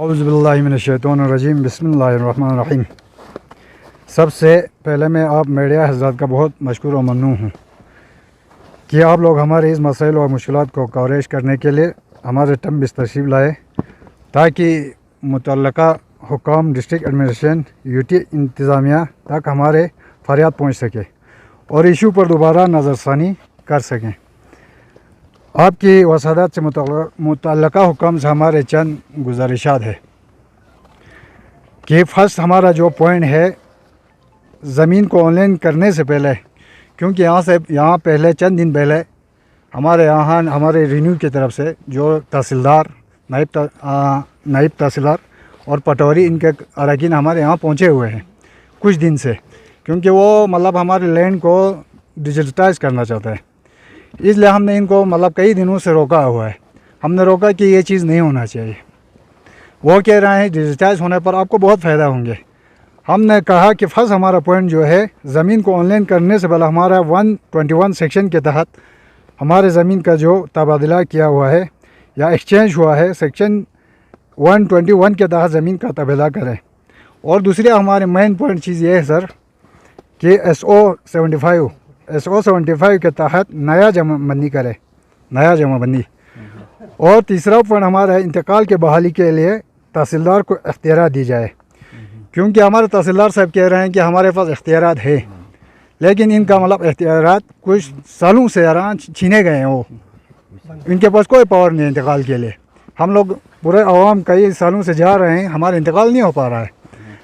औज़ुबिल्लाहिमिनश्शैतानिर्रजीम बिस्मिल्लाहिर्रहमानिर्रहीम। सबसे पहले मैं आप मीडिया हज़रात का बहुत मशकूर और ममनून हूँ कि आप लोग हमारे इस मसाइल और मुश्किलात को कवरेज करने के लिए हमारे टम बिस तशरीफ़ लाए ताकि मुतल्लका हुकाम डिस्ट्रिक्ट एडमिनिस्ट्रेशन यूटी इंतज़ामिया तक हमारे फरियाद पहुँच सके और इशू पर दोबारा नज़रसानी कर सकें। आपकी वसादत से मुतल्लका हुक्म से हमारे चंद गुजारिशात है कि फ़र्स्ट हमारा जो पॉइंट है ज़मीन को ऑनलाइन करने से पहले, क्योंकि यहाँ पहले चंद दिन पहले हमारे यहाँ हमारे रिन्यू की तरफ से जो तहसीलदार नायब तहसीलदार और पटवारी इनके अरकान हमारे यहाँ पहुँचे हुए हैं कुछ दिन से, क्योंकि वो मतलब हमारे लैंड को डिजिटाइज करना चाहता है। इसलिए हमने इनको मतलब कई दिनों से रोका हुआ है। हमने रोका कि ये चीज़ नहीं होना चाहिए। वो कह रहे हैं डिजिटाइज होने पर आपको बहुत फ़ायदा होंगे। हमने कहा कि फर्स्ट हमारा पॉइंट जो है ज़मीन को ऑनलाइन करने से पहले हमारा 121 सेक्शन के तहत हमारे ज़मीन का जो तबादला किया हुआ है या एक्सचेंज हुआ है सेक्शन 121 के तहत ज़मीन का तबादला करें। और दूसरी हमारे मेन पॉइंट चीज़ ये है सर कि SO 75 के तहत नया जमाबंदी करें, नया जमाबंदी। और तीसरा पॉइंट हमारा है इंतकाल के बहाली के लिए तहसीलदार को इख्तियार दी जाए, क्योंकि हमारे तहसीलदार साहब कह रहे हैं कि हमारे पास इख्तियार है, लेकिन इनका मतलब इख्तियार कुछ सालों से छीने गए हैं। वो इनके पास कोई पावर नहीं है इंतकाल के लिए। हम लोग पूरे आवाम कई सालों से जा रहे हैं, हमारा इंतकाल नहीं हो पा रहा है।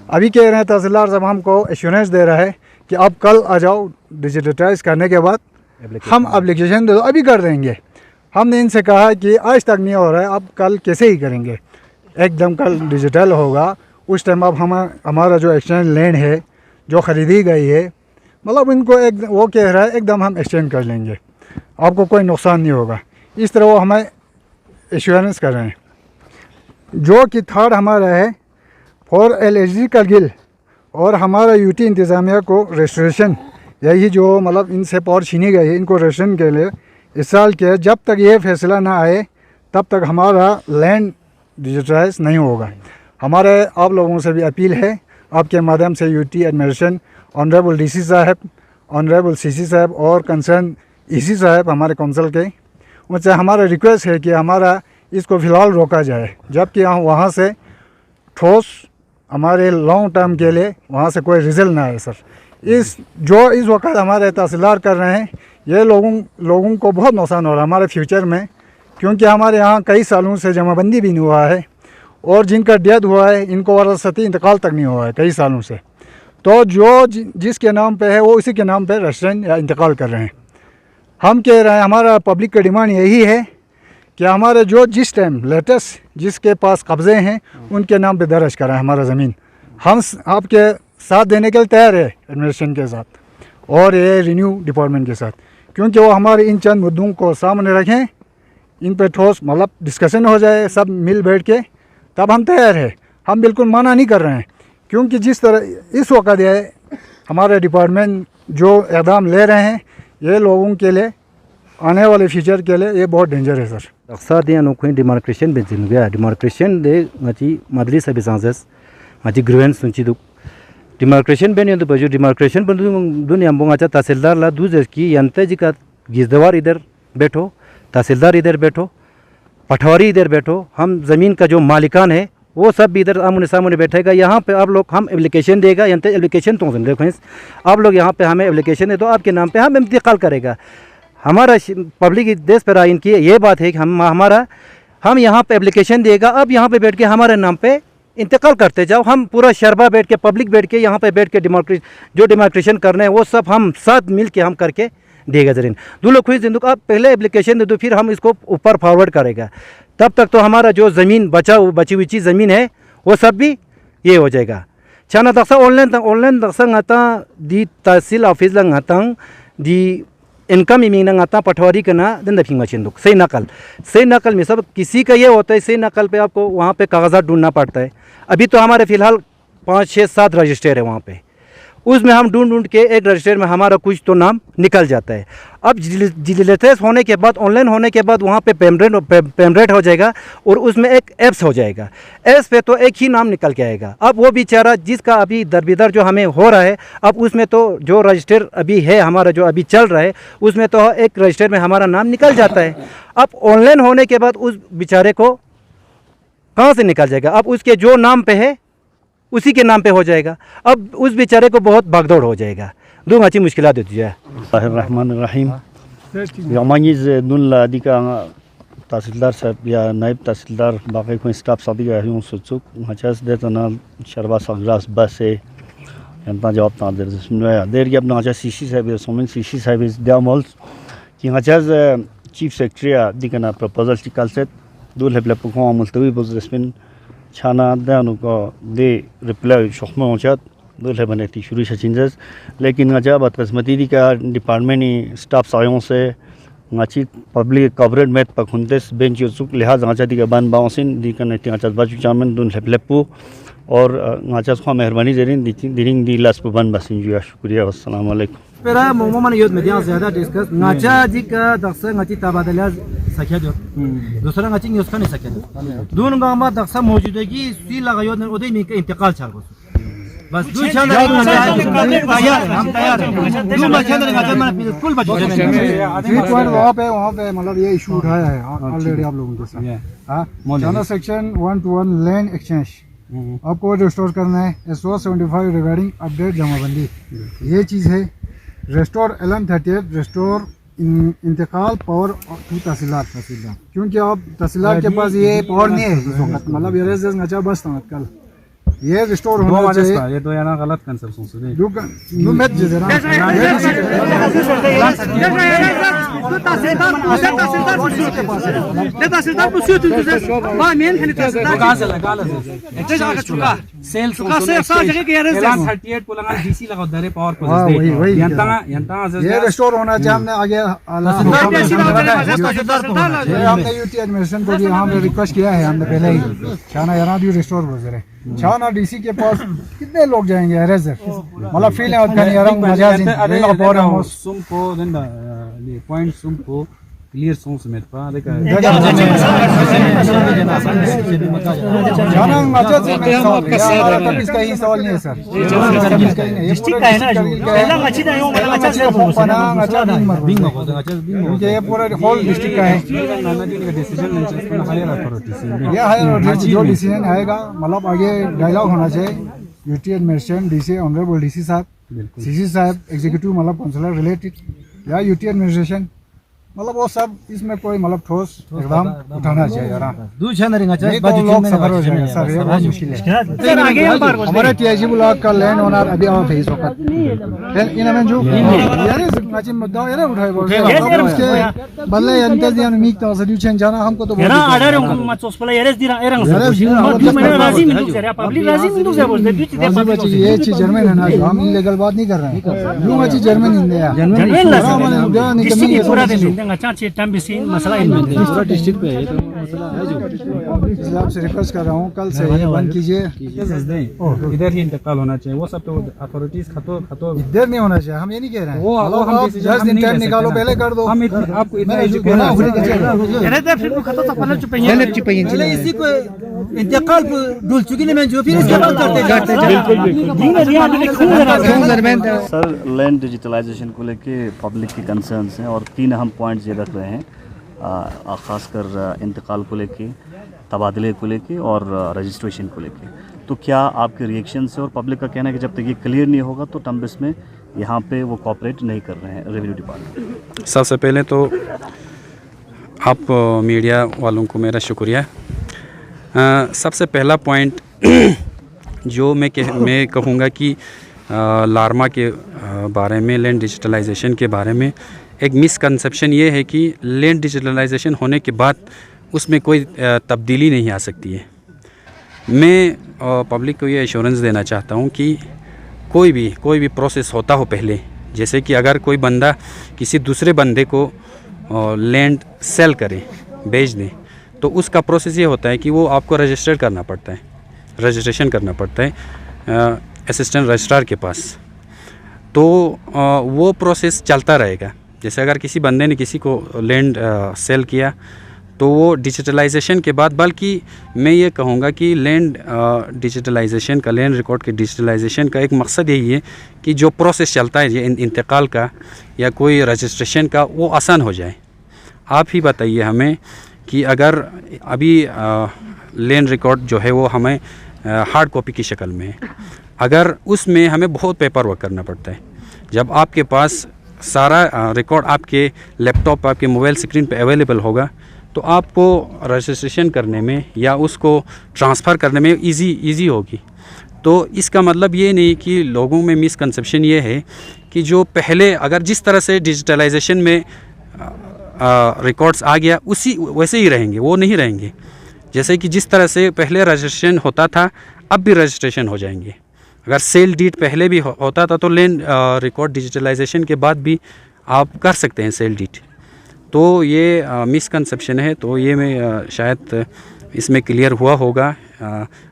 अभी कह रहे हैं तहसीलदार साहब हमको एश्योरेंस दे रहा है कि आप कल आ जाओ, डिजिटाइज करने के बाद हम एप्लीकेशन दे दो, अभी कर देंगे। हमने इनसे कहा कि आज तक नहीं हो रहा है, अब कल कैसे ही करेंगे, एकदम कल डिजिटल होगा उस टाइम अब हमारा जो एक्सचेंज लैंड है जो ख़रीदी गई है, मतलब इनको वो कह रहा है एकदम हम एक्सचेंज कर लेंगे, आपको कोई नुकसान नहीं होगा। इस तरह वो हमें एश्योरेंस कर रहे हैं। जो कि थर्ड हमारा है फॉर LHD करगिल और हमारा यूटी इंतज़ामिया को रेस्टोरेशन, यही जो मतलब इनसे पावर छीनी गई है, इनको रेस्टोरेशन के लिए इस साल के जब तक ये फैसला ना आए तब तक हमारा लैंड डिजिटाइज नहीं होगा। हमारे आप लोगों से भी अपील है आपके माध्यम से यूटी एडमिनिस्ट्रेशन ऑनरेबल DC साहब, ऑनरेबल CC साहब और कंसर्न EC साहब हमारे काउंसिल के, उनसे हमारा रिक्वेस्ट है कि हमारा इसको फ़िलहाल रोका जाए, जबकि वहाँ से ठोस हमारे लॉन्ग टर्म के लिए वहाँ से कोई रिजल्ट ना आए सर। इस वक्त हमारे तहसीलदार कर रहे हैं, ये लोगों को बहुत नुकसान हो रहा है हमारे फ्यूचर में, क्योंकि हमारे यहाँ कई सालों से जमाबंदी भी नहीं हुआ है और जिनका डेथ हुआ है इनको वरासती इंतकाल तक नहीं हुआ है कई सालों से। तो जो जिसके नाम पे है वो उसी के नाम पे रेस्टोरेंट या इंतकाल कर रहे हैं। हम कह रहे हैं हमारा पब्लिक का डिमांड यही है कि हमारे जो जिस टाइम लेटेस्ट जिसके पास कब्ज़े हैं उनके नाम पे दर्ज कराएं हमारा ज़मीन। हम आपके साथ देने के लिए तैयार है एडमिनिस्ट्रेशन के साथ और ये रिन्यू डिपार्टमेंट के साथ, क्योंकि वो हमारे इन चंद मुद्दों को सामने रखें, इन पे ठोस मतलब डिस्कशन हो जाए सब मिल बैठ के, तब हम तैयार है। हम बिल्कुल मना नहीं कर रहे हैं, क्योंकि जिस तरह इस वक्त ये हमारे डिपार्टमेंट जो इक़दाम ले रहे हैं ये लोगों के लिए आने वाले फ्यूचर के लिए ये बहुत डेंजर है सर। अक्सर दिया नोखों डिमार्केशन बेंचिन गया डिमार्केशन दे ngaci majelis habisanses ngaci grievance सुनची दुक डिमार्केशन बेन यंतो बजो डिमार्केशन बन दुनिया बोंगाचा तहसीलदार ला दूज की यंते जी का गिरदवार इधर बैठो, तहसीलदार इधर बैठो, पटवारी इधर बैठो, हम ज़मीन का जो मालिकान है वो सब भी इधर आमने सामने बैठेगा। यहाँ पे आप लोग हम एप्लीकेशन देगा यंते एप्लीकेशन तो देखो आप लोग यहाँ पे हमें एप्लीकेशन दे दो, आपके नाम पे हम इंतकाल करेगा। हमारा पब्लिक देश पर इनकी ये बात है कि हम यहाँ पे एप्लीकेशन देगा, अब यहाँ पे बैठ के हमारे नाम पे इंतकाल करते जाओ। हम पूरा शरबा बैठ के पब्लिक बैठ के यहाँ पे बैठ के डिमार्केशन करने हैं वो सब हम साथ मिल के हम करके देगा ज़मीन। दो लोग खुश जिंदू आप पहले एप्लीकेशन दे दो, फिर हम इसको ऊपर फॉरवर्ड करेगा। तब तक तो हमारा जो ज़मीन बची हुई चीज़ ज़मीन है वो सब भी ये हो जाएगा। छाना Daksha online Daksha ngata di तहसील ऑफिस ला ngata di इनकम इमिंग ngata पटवारी का ना दिन दफिंग मचिंदुक सही नकल में सब किसी का ये होता है। सही नकल पे आपको वहाँ पे कागजात ढूंढना पड़ता है। अभी तो हमारे फ़िलहाल 5, 6, 7 रजिस्टर है वहाँ पे, उसमें हम ढूंढ के एक रजिस्टर में हमारा कुछ तो नाम निकल जाता है। अब डिजिटलाइज होने के बाद, ऑनलाइन होने के बाद वहाँ पे पेमेंट हो जाएगा और उसमें एक ऐप्स हो जाएगा। ऐप्स पे तो एक ही नाम निकल के आएगा। अब वो बेचारा जिसका अभी दरबीदर जो हमें हो रहा है, अब उसमें तो जो रजिस्टर अभी है हमारा, जो अभी चल रहा है, उसमें तो एक रजिस्टर में हमारा नाम निकल जाता है। अब ऑनलाइन होने के बाद उस बेचारे को कहाँ से निकल जाएगा? अब उसके जो नाम पे है उसी के नाम पे हो जाएगा। अब उस बेचारे को बहुत भागदौड़ हो जाएगा। दो अच्छी मुश्किल देती है। Bismillahirrahmanirrahim. Yamangiz nulla dika तहसीलदार साहब या नायब तहसीलदार बाकी कोई स्टाफ साथी का यूं सोचो मचास दे तो ना शरबा सगरास बस है यंता जवाब ता दे जिसमें देर की अपना अच्छा सीसी साहब या सोमिन सीसी साहब इस दियामल्स कि मचास चीफ सेक्रेटरी दिका ना प्रपोजल चिकल से दो लेवल पर को मुल्तवी बोल जिसमें छाना दानु को दे रिप्लाई शौक में मचात दो लेवल बने थी शुरू से चेंजेस लेकिन अच्छा बात किस्मती दी का डिपार्टमेंट ही स्टाफ सायों से ngachi public coverage met pakhuntes bench yusuk lihaz ngacha diga ban bausin dikan eti ngacha baju chairman dun leplepu और ngacha खा मेहरबानी जरिन दिरिंग दी लास्ट पर बन बसिन जुआ शुक्रिया अस्सलाम वालेकुम पेरा मोमो मन योद में ज्यादा डिस्कस ngacha जी का दक्सा ngachi तबादला सख्या जो दूसरा ngachi न्यूज़ का नहीं सख्या दोनों गांव में दक्सा मौजूदगी सी लगा योद ने उदय में का इंतकाल चाल को बस दो चंद तैयार हम तैयार हैं दो मचंद ngacha मन बिल्कुल बच वहाँ पे मतलब ये इशू उठाया है ऑलरेडी आप लोगों के साथ। हाँ चाइना सेक्शन 121 लैंड एक्सचेंज आपको रिस्टोर करना है। SO75 रिगार्डिंग अपडेट जमाबंदी ये चीज़ है। रेस्टोर LM38 रेस्टोर इंतकाल पावर टू तहसीलदार क्योंकि अब तहसीलदार के पास ये पावर नहीं है इस वक्त। मतलब ये अच्छा बस था कल ये रिस्टोर होना चाहिए। ये तो याना गलत कंसेप्शन से नु मत जरा तहसीलदार को सूट बा मेन खनि तहसीलदार कहां से लगा चुका सेल चुका से सा जगह के यार 38 को लगा डीसी लगा दरे पावर को यंता ये रिस्टोर होना चाहिए। हमने आगे हमने यूटी एडमिनिस्ट्रेशन को भी हमने रिक्वेस्ट किया है। हमने पहले ही छाना याना भी रिस्टोर हो रहे छाना डीसी के पास कितने लोग जाएंगे एरेजर मतलब फील है उतना यार मजाज सुम को देन पॉइंट सुम को क्लियर सुम समेत पा देखा छाना मजाज में इसका ही सवाल नहीं है सर। डिस्ट्रिक्ट का है ना पहला अच्छी था यो मतलब अच्छा से पना अच्छा बिंगो क्योंकि ये पूरा होल डिस्ट्रिक्ट का है। ये हायर अथॉरिटी जो डिसीजन आएगा मतलब आगे डायलॉग होना चाहिए UT administration DC honourable DC साहब सीसी साहब एग्जीक्यूटिव मतलब काउंसलर रिलेटेड या यूटी एडमिनिस्ट्रेशन मतलब वो सब इसमें कोई मतलब ठोस एकदम उठाना चाहिए यार। दो छंद रिंगा चाहिए लोग सफर हो जाएंगे सर ये बहुत मुश्किल है। हमारे टीआईजी ब्लॉक का लैंड ओनर अभी ऑफ है इस वक्त इनमें जो यार नाची मुद्दा यार उठाए बोल रहे उसके बदले अंतर दिया मीक तो सॉल्यूशन जाना हमको तो यार आडर मचोस पला यार दिरा एरंग से मैंने राजी मिंदु से पब्लिक राजी मिंदु से बोलते बीच दे ये चीज जर्मन है ना हम इलीगल बात नहीं कर रहे हैं। लोग अच्छी जर्मन इंडिया जर्मन डिस्ट्रिक्ट पूरा दिन अच्छा अच्छे टाइम भी सीन मसला इन पूरा डिस्ट्रिक्ट पे है तो मसला है जो आपसे रिक्वेस्ट कर रहा हूँ कल से ये बंद कीजिए। इधर ही इंतकाल होना चाहिए वो सब तो अथॉरिटीज खतो इधर नहीं होना चाहिए हम ये नहीं कह रहे हैं। वो हम 10 दिन टाइम निकालो पहले कर दो। हम आपको इतना एजुकेशन अरे तो फिर खतो तो पहले चुप चले इसी को इंतकाल डुल चुकी नहीं मैं जो फिर इसके बाद करते सर लैंड डिजिटलाइजेशन को लेके पब्लिक के कंसर्न्स हैं और 3 अहम पॉइंट्स ये रख रहे हैं ख़ासकर इंतकाल को लेके तबादले को लेके और रजिस्ट्रेशन को लेके। तो क्या आपके रिएक्शन से और पब्लिक का कहना है कि जब तक ये क्लियर नहीं होगा तो टम्बिस में यहाँ पे वो कोऑपरेट नहीं कर रहे हैं रेवेन्यू डिपार्टमेंट? सबसे पहले तो आप मीडिया वालों को मेरा शुक्रिया। सबसे पहला पॉइंट जो मैं कहूँगा कि लार्मा के बारे में लैंड डिजिटलाइजेशन के बारे में एक मिसकंसेप्शन ये है कि लैंड डिजिटलाइजेशन होने के बाद उसमें कोई तब्दीली नहीं आ सकती है। मैं पब्लिक को ये एश्योरेंस देना चाहता हूँ कि कोई भी प्रोसेस होता हो पहले, जैसे कि अगर कोई बंदा किसी दूसरे बंदे को लैंड सेल करे, बेच दे, तो उसका प्रोसेस ये होता है कि वो आपको रजिस्टर करना पड़ता है, रजिस्ट्रेशन करना पड़ता है असिस्टेंट रजिस्ट्रार के पास। तो वो प्रोसेस चलता रहेगा। जैसे अगर किसी बंदे ने किसी को लैंड सेल किया तो वो डिजिटलाइजेशन के बाद, बल्कि मैं ये कहूँगा कि लैंड डिजिटलाइजेशन का, लैंड रिकॉर्ड के डिजिटलाइजेशन का एक मकसद यही है कि जो प्रोसेस चलता है ये इंतकाल का या कोई रजिस्ट्रेशन का, वो आसान हो जाए। आप ही बताइए हमें कि अगर अभी लैंड रिकॉर्ड जो है वो हमें हार्ड कॉपी की शक्ल में है, अगर उसमें हमें बहुत पेपर वर्क करना पड़ता है। जब आपके पास सारा रिकॉर्ड आपके लैपटॉप, आपके मोबाइल स्क्रीन पे अवेलेबल होगा तो आपको रजिस्ट्रेशन करने में या उसको ट्रांसफ़र करने में इजी होगी। तो इसका मतलब ये नहीं कि लोगों में मिसकंसेप्शन ये है कि जो पहले अगर जिस तरह से डिजिटलाइजेशन में रिकॉर्ड्स आ गया उसी वैसे ही रहेंगे, वो नहीं रहेंगे। जैसे कि जिस तरह से पहले रजिस्ट्रेशन होता था अब भी रजिस्ट्रेशन हो जाएंगे। अगर सेल डीड पहले भी होता था तो लैंड रिकॉर्ड डिजिटलाइजेशन के बाद भी आप कर सकते हैं सेल डीड। तो ये मिसकंसेप्शन है, तो ये मैं शायद इसमें क्लियर हुआ होगा।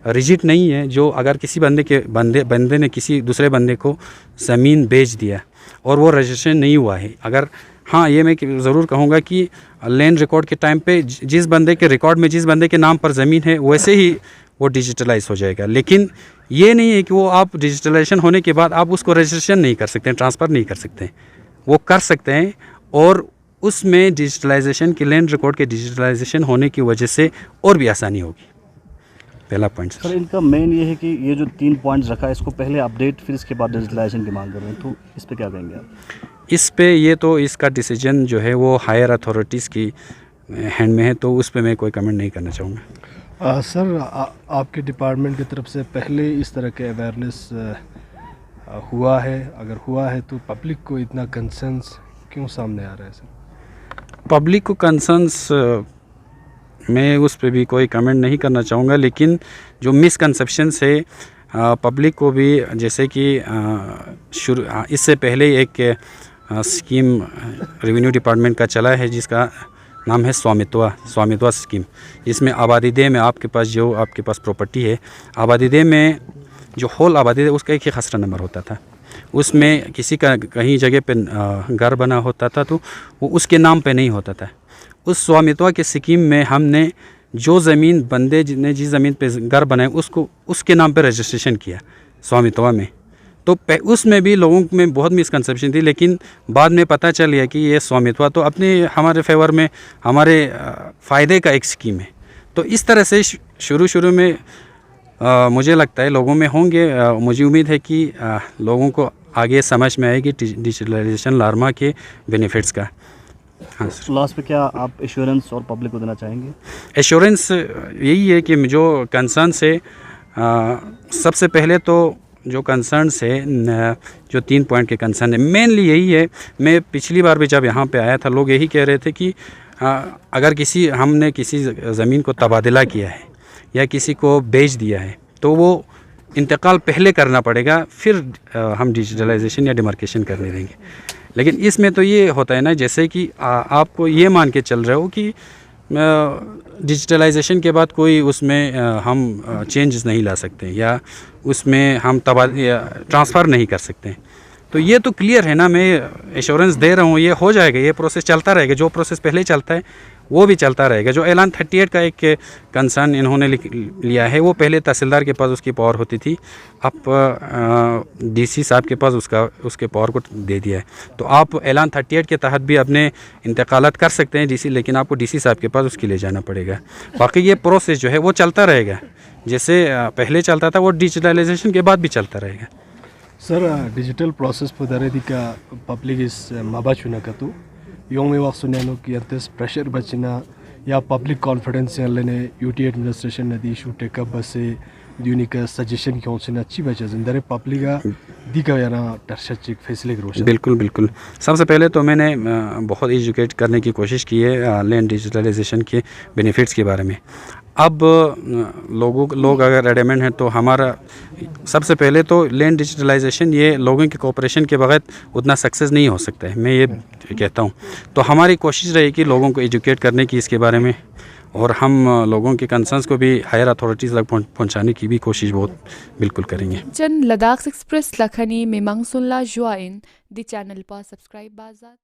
रिजिट नहीं है जो अगर किसी बंदे ने किसी दूसरे बंदे को ज़मीन बेच दिया और वो रजिस्ट्रेशन नहीं हुआ है, अगर हाँ ये मैं ज़रूर कहूँगा कि लैंड रिकॉर्ड के टाइम पे जिस बंदे के रिकॉर्ड में जिस बंदे के नाम पर ज़मीन है वैसे ही वो डिजिटलाइज हो जाएगा। लेकिन ये नहीं है कि वो आप डिजिटलाइजेशन होने के बाद आप उसको रजिस्ट्रेशन नहीं कर सकते, ट्रांसफ़र नहीं कर सकते, वो कर सकते हैं। और उसमें डिजिटलाइजेशन के, लैंड रिकॉर्ड के डिजिटलाइजेशन होने की वजह से और भी आसानी होगी। पहला पॉइंट सर इनका मेन ये है कि ये जो 3 पॉइंट्स रखा है इसको पहले अपडेट फिर इसके बाद डिजिटलाइजेशन की मांग कर रहे हैं, तो इस पे क्या कहेंगे आप? इस पे ये तो इसका डिसीजन जो है वो हायर अथॉरिटीज़ की हैंड में है, तो उस पे मैं कोई कमेंट नहीं करना चाहूँगा। सर आपके डिपार्टमेंट की तरफ से पहले इस तरह के अवेयरनेस हुआ है? अगर हुआ है तो पब्लिक को इतना कंसर्न्स क्यों सामने आ रहा है सर? पब्लिक को कंसर्न्स मैं उस पे भी कोई कमेंट नहीं करना चाहूँगा, लेकिन जो मिसकंसेप्शंस है पब्लिक को भी, जैसे कि इससे पहले एक स्कीम रेवेन्यू डिपार्टमेंट का चला है जिसका नाम है स्वामित्व स्कीम, जिसमें आबादीदेह में आपके पास प्रॉपर्टी है, आबादीदेह में जो होल आबादीदेह उसका एक ही खसरा नंबर होता था, उसमें किसी का कहीं जगह पे घर बना होता था तो वो उसके नाम पे नहीं होता था। उस स्वामित्व के स्कीम में हमने जो ज़मीन बंदे ने जिस ज़मीन पे घर बनाए उसको उसके नाम पे रजिस्ट्रेशन किया स्वामित्व में। तो उसमें भी लोगों में बहुत मिसकंसेप्शन थी, लेकिन बाद में पता चल गया कि ये स्वामित्व तो अपने हमारे फेवर में, हमारे फ़ायदे का एक स्कीम है। तो इस तरह से शुरू में मुझे लगता है लोगों में होंगे, मुझे उम्मीद है कि लोगों को आगे समझ में आएगी डिजिटलाइजेशन लार्मा के बेनिफिट्स का। हाँ सर। लास्ट पे क्या आप एश्योरेंस और पब्लिक को देना चाहेंगे? एश्योरेंस यही है कि जो कंसर्न्स है, सबसे पहले तो जो कंसर्न्स है, जो 3 पॉइंट के कंसर्न है, मेनली यही है। मैं पिछली बार भी जब यहाँ पे आया था लोग यही कह रहे थे कि अगर हमने किसी ज़मीन को तबादला किया है या किसी को बेच दिया है तो वो इंतकाल पहले करना पड़ेगा, फिर हम डिजिटलाइजेशन या डिमार्केशन करने देंगे। लेकिन इसमें तो ये होता है ना, जैसे कि आपको ये मान के चल रहे हो कि डिजिटलाइजेशन के बाद कोई उसमें हम चेंजेस नहीं ला सकते या उसमें हम ट्रांसफ़र नहीं कर सकते। तो ये तो क्लियर है ना, मैं एश्योरेंस दे रहा हूँ, ये हो जाएगा, ये प्रोसेस चलता रहेगा। जो प्रोसेस पहले चलता है वो भी चलता रहेगा। जो ऐलान 38 का एक कंसर्न इन्होंने लिया है वो पहले तहसीलदार के पास उसकी पावर होती थी, अब डीसी साहब के पास उसके पावर को दे दिया है। तो आप ऐलान 38 के तहत भी अपने इंतकालात कर सकते हैं डीसी, लेकिन आपको डीसी साहब के पास उसकी ले जाना पड़ेगा। बाकी ये प्रोसेस जो है वो चलता रहेगा, जैसे पहले चलता था वो डिजिटलाइजेशन के बाद भी चलता रहेगा। सर डिजिटल प्रोसेस का पब्लिक इस माबाचुना का तो यों में वक्त सुनने की अंतस प्रेशर बचना या पब्लिक कॉन्फिडेंस लेने यूटी एडमिनिस्ट्रेशन ने दी शूटे कब बसे दूनी का सजेशन क्यों से अच्छी बचा जिंदरे पब्लिक का दी का याना टर्शचिक फैसले रोशन। बिल्कुल सबसे पहले तो मैंने बहुत एजुकेट करने की कोशिश की है लैंड डिजिटलाइजेशन के बेनिफिट्स के बारे में। अब लोग अगर एडमेंट हैं तो हमारा सबसे पहले तो लैंड डिजिटलाइजेशन ये लोगों के कोऑपरेशन के बगैर उतना सक्सेस नहीं हो सकता है, मैं ये कहता हूँ। तो हमारी कोशिश रहेगी लोगों को एजुकेट करने की इसके बारे में, और हम लोगों के कंसर्न्स को भी हायर अथॉरिटीज़ तक पहुँचाने की भी कोशिश बहुत बिल्कुल करेंगे। जन लद्दाख एक्सप्रेस लखनी में मंगसुल्ला जुआइन दी चैनल पर सब्सक्राइब बाजात।